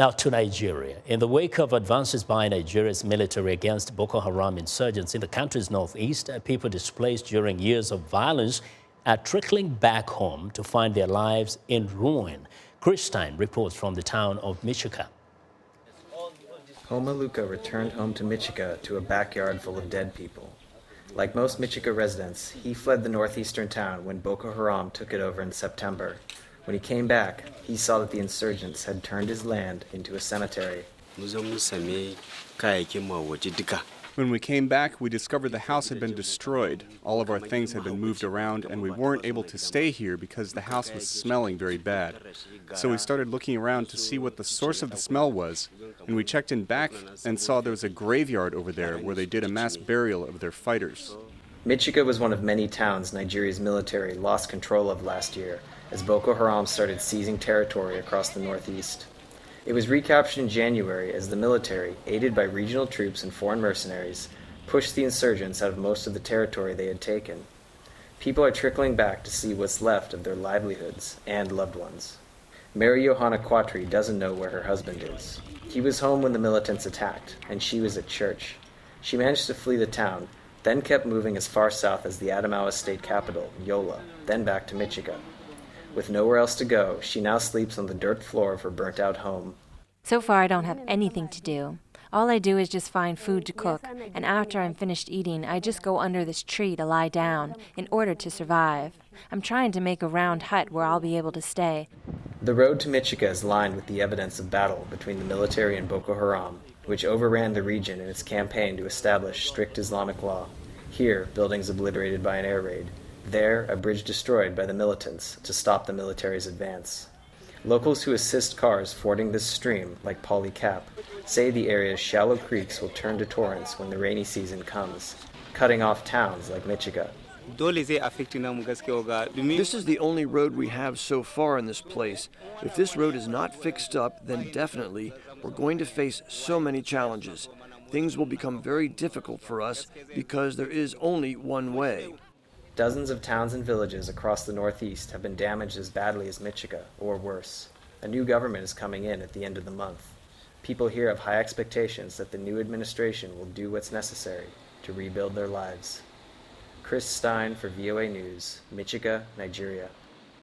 Now to Nigeria. In the wake of advances by Nigeria's military against Boko Haram insurgents in the country's northeast, people displaced during years of violence are trickling back home to find their lives in ruin. Stein reports from the town of Michika. Homaluka returned home to Michika to a backyard full of dead people. Like most Michika residents, he fled the northeastern town when Boko Haram took it over in September. When he came back, he saw that the insurgents had turned his land into a cemetery. When we came back, we discovered the house had been destroyed. All of our things had been moved around, and we weren't able to stay here because the house was smelling very bad. So we started looking around to see what the source of the smell was, and we checked in back and saw there was a graveyard over there where they did a mass burial of their fighters. Michika was one of many towns Nigeria's military lost control of last year as Boko Haram started seizing territory across the northeast. It was recaptured in January as the military, aided by regional troops and foreign mercenaries, pushed the insurgents out of most of the territory they had taken. People are trickling back to see what's left of their livelihoods and loved ones. Mary Johanna Quatri doesn't know where her husband is. He was home when the militants attacked, and she was at church. She managed to flee the town, then kept moving as far south as the Adamawa state capital, Yola, then back to Michika. With nowhere else to go, she now sleeps on the dirt floor of her burnt-out home. So far, I don't have anything to do. All I do is just find food to cook, and after I'm finished eating, I just go under this tree to lie down in order to survive. I'm trying to make a round hut where I'll be able to stay. The road to Michika is lined with the evidence of battle between the military and Boko Haram, which overran the region in its campaign to establish strict Islamic law. Here, buildings obliterated by an air raid. There, a bridge destroyed by the militants to stop the military's advance. Locals who assist cars fording this stream, like Polly Cap, say the area's shallow creeks will turn to torrents when the rainy season comes, cutting off towns like Michika. This is the only road we have so far in this place. If this road is not fixed up, then definitely we're going to face so many challenges. Things will become very difficult for us because there is only one way. Dozens of towns and villages across the northeast have been damaged as badly as Michika, or worse. A new government is coming in at the end of the month. People here have high expectations that the new administration will do what's necessary to rebuild their lives. Stein for VOA News, Michika, Nigeria.